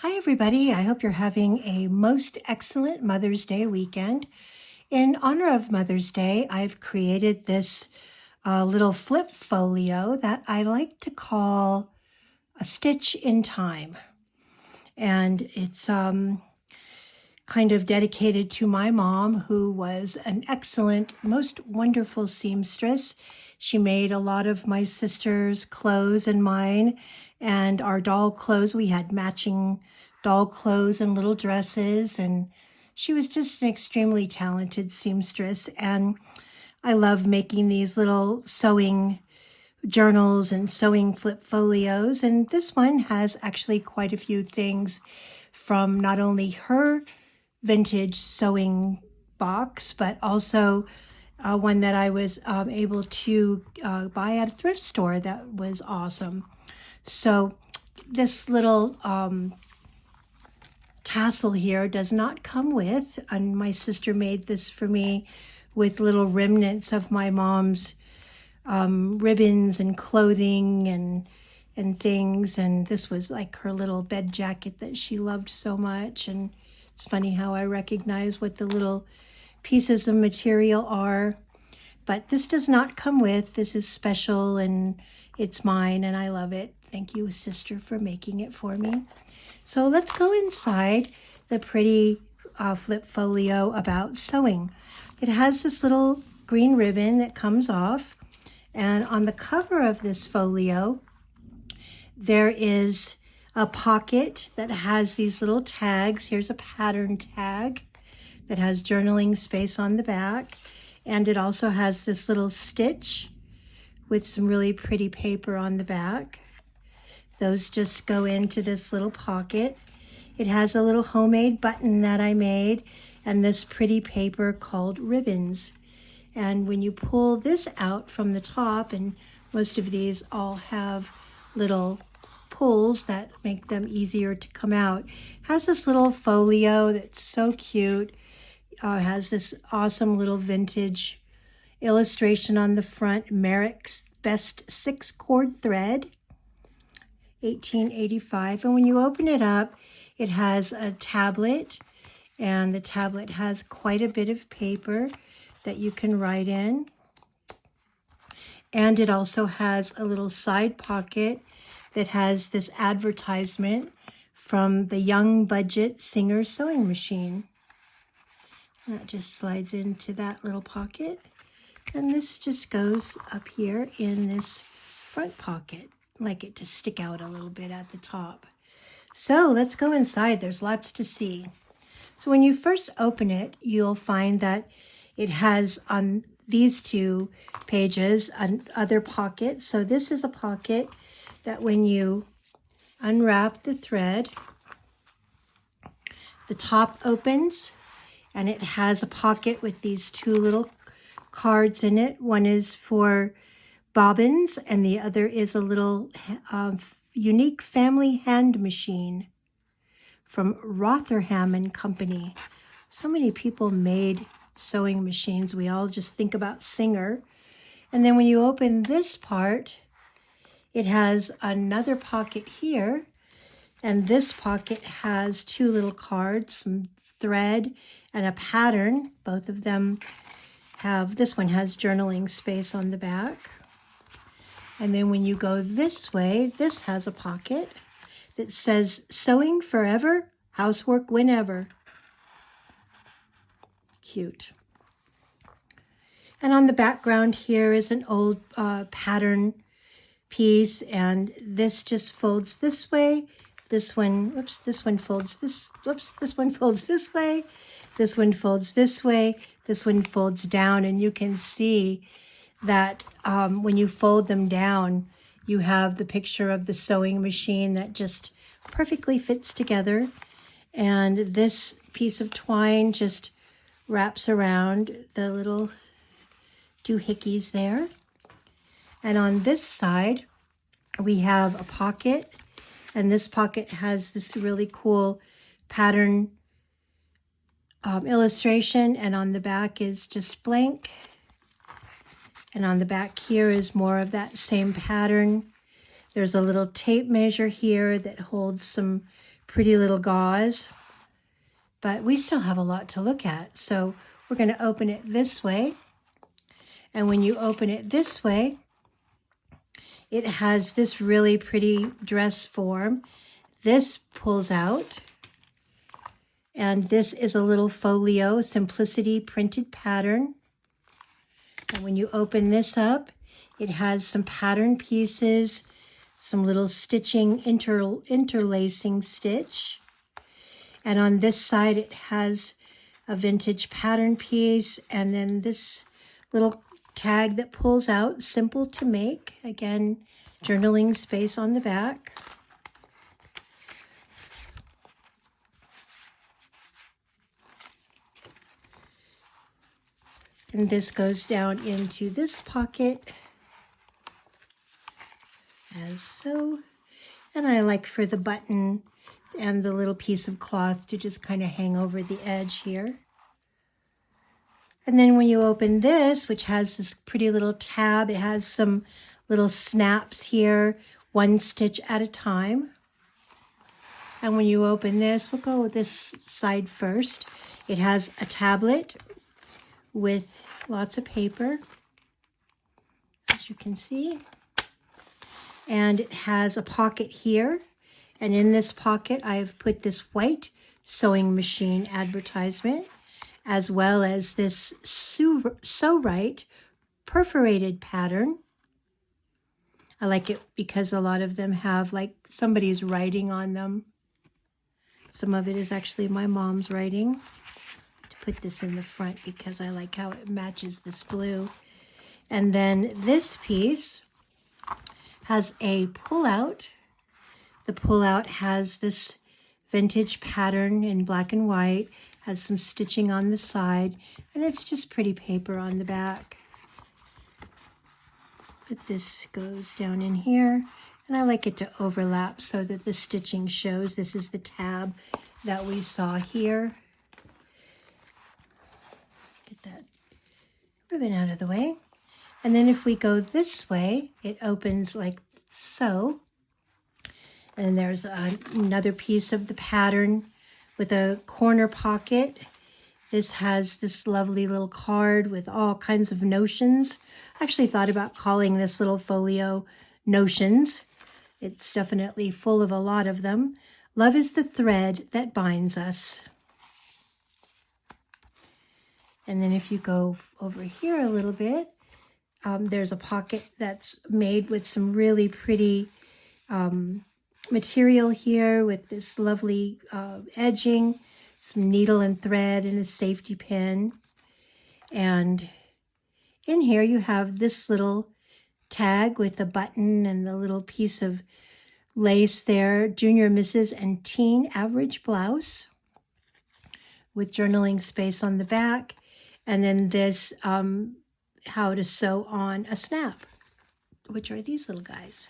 Hi, everybody. I hope you're having a most excellent Mother's Day weekend. In honor of Mother's Day, I've created this little flip folio that I like to call a stitch in time. And it's kind of dedicated to my mom, who was an excellent, most wonderful seamstress. She made a lot of my sister's clothes and mine, and our doll clothes. We had matching doll clothes and little dresses, and she was just an extremely talented seamstress. And I love making these little sewing journals and sewing flip folios. And this one has actually quite a few things from not only her vintage sewing box, but also one that I was able to buy at a thrift store that was awesome. So this little tassel here does not come with, and my sister made this for me with little remnants of my mom's ribbons and clothing and things. And this was like her little bed jacket that she loved so much. And it's funny how I recognize what the little pieces of material are. But this does not come with. This is special and it's mine and I love it. Thank you, sister, for making it for me. So let's go inside the pretty flip folio about sewing. It has this little green ribbon that comes off. And on the cover of this folio, there is a pocket that has these little tags. Here's a pattern tag that has journaling space on the back. And it also has this little stitch with some really pretty paper on the back. Those just go into this little pocket. It has a little homemade button that I made and this pretty paper called ribbons. And when you pull this out from the top, and most of these all have little pulls that make them easier to come out, has this little folio that's so cute. Has this awesome little vintage illustration on the front, Merrick's Best 6-Cord Thread, 1885. And when you open it up, it has a tablet, and the tablet has quite a bit of paper that you can write in. And it also has a little side pocket that has this advertisement from the Young Budget Singer sewing machine. That just slides into that little pocket. And this just goes up here in this front pocket, like it to stick out a little bit at the top. So let's go inside. There's lots to see. So when you first open it, you'll find that it has on these two pages another pocket. So this is a pocket that when you unwrap the thread, the top opens and it has a pocket with these two little cards in it. One is for bobbins and the other is a little unique family hand machine from Rotherham and Company. So many people made sewing machines. We all just think about Singer. And then when you open this part, it has another pocket here. And this pocket has two little cards, some thread and a pattern. Both of them have, this one has journaling space on the back. And then when you go this way, this has a pocket that says sewing forever, housework whenever. Cute. And on the background here is an old pattern piece, and this just folds this way. This one, whoops, this one folds this, whoops, this one folds this way. This one folds this way. This one folds down, and you can see that when you fold them down, you have the picture of the sewing machine that just perfectly fits together. And this piece of twine just wraps around the little doohickeys there. And on this side, we have a pocket, and this pocket has this really cool pattern illustration, and on the back is just blank. And on the back here is more of that same pattern. There's a little tape measure here that holds some pretty little gauze. But we still have a lot to look at. So we're going to open it this way. And when you open it this way, it has this really pretty dress form. This pulls out. And this is a little folio, Simplicity printed pattern. And when you open this up, it has some pattern pieces, some little stitching, interlacing stitch. And on this side, it has a vintage pattern piece, and then this little tag that pulls out, simple to make. Again, journaling space on the back. And this goes down into this pocket, as so. And I like for the button and the little piece of cloth to just kind of hang over the edge here. And then when you open this, which has this pretty little tab, it has some little snaps here, one stitch at a time. And when you open this, we'll go with this side first. It has a tablet with lots of paper, as you can see. And it has a pocket here. And in this pocket, I've put this white sewing machine advertisement, as well as this Sew Right perforated pattern. I like it because a lot of them have like somebody's writing on them. Some of it is actually my mom's writing. To put this in the front because I like how it matches this blue. And then this piece has a pull-out. The pull-out has this vintage pattern in black and white, has some stitching on the side, and it's just pretty paper on the back. But this goes down in here, and I like it to overlap so that the stitching shows. This is the tab that we saw here. Get that ribbon out of the way. And then if we go this way, it opens like so. And there's another piece of the pattern with a corner pocket. This has this lovely little card with all kinds of notions. I actually thought about calling this little folio Notions. It's definitely full of a lot of them. Love is the thread that binds us. And then if you go over here a little bit, there's a pocket that's made with some really pretty material here with this lovely edging, some needle and thread, and a safety pin. And in here you have this little tag with a button and the little piece of lace there, Junior Misses and Teen Average Blouse with journaling space on the back. And then this how to sew on a snap, which are these little guys.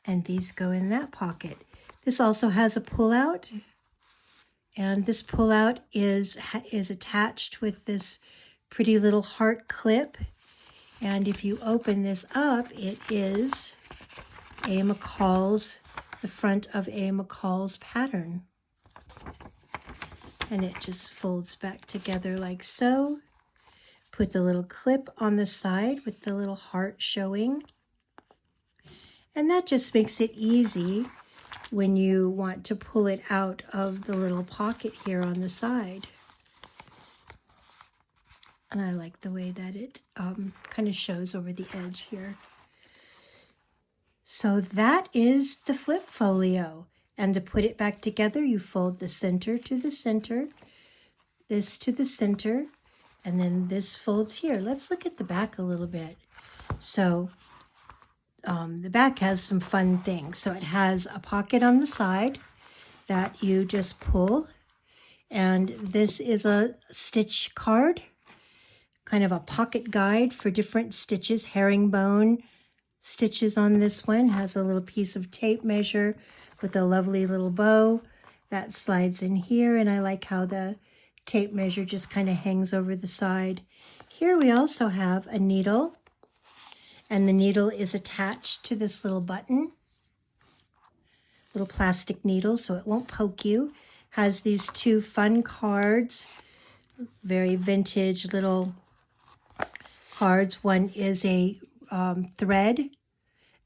And these go in that pocket. This also has a pull-out, and this pull-out is attached with this pretty little heart clip. And if you open this up, it is A. McCall's, the front of A. McCall's pattern. And it just folds back together like so. Put the little clip on the side with the little heart showing. And that just makes it easy when you want to pull it out of the little pocket here on the side. And I like the way that it kind of shows over the edge here. So that is the flip folio. And to put it back together, you fold the center to the center, this to the center, and then this folds here. Let's look at the back a little bit. So the back has some fun things. So it has a pocket on the side that you just pull. And this is a stitch card, kind of a pocket guide for different stitches, herringbone stitches on this one. Has a little piece of tape measure with a lovely little bow that slides in here. And I like how the tape measure just kind of hangs over the side. Here we also have a needle, and the needle is attached to this little button little plastic needle so it won't poke you. Has these two fun cards, very vintage little cards. One is a thread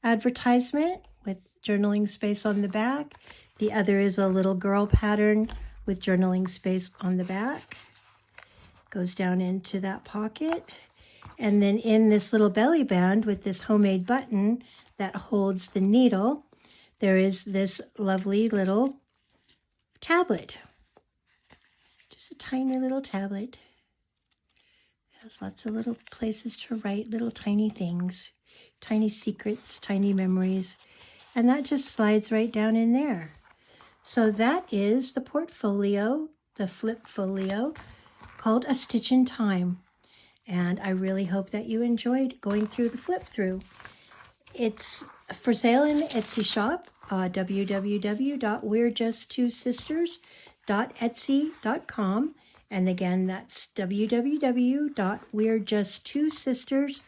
advertisement with journaling space on the back. The other is a little girl pattern with journaling space on the back. Goes down into that pocket. And then in this little belly band with this homemade button that holds the needle, there is this lovely little tablet. Just a tiny little tablet. It has lots of little places to write little tiny things, tiny secrets, tiny memories. And that just slides right down in there. So that is the portfolio, the flip folio, called A Stitch in Time. And I really hope that you enjoyed going through the flip through. It's for sale in the Etsy shop, www.we'rejusttwosisters.etsy.com. And again, that's www.we'rejusttwosisters,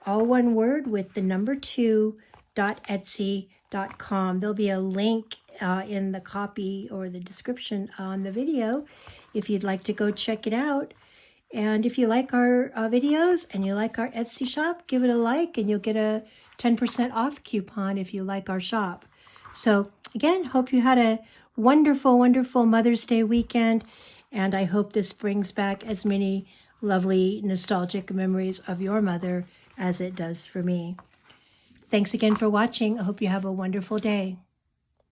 all one word with the number 2.etsy.com. There'll be a link in the copy or the description on the video if you'd like to go check it out. And if you like our videos and you like our Etsy shop, give it a like and you'll get a 10% off coupon if you like our shop. So again, hope you had a wonderful, wonderful Mother's Day weekend. And I hope this brings back as many lovely nostalgic memories of your mother as it does for me. Thanks again for watching. I hope you have a wonderful day.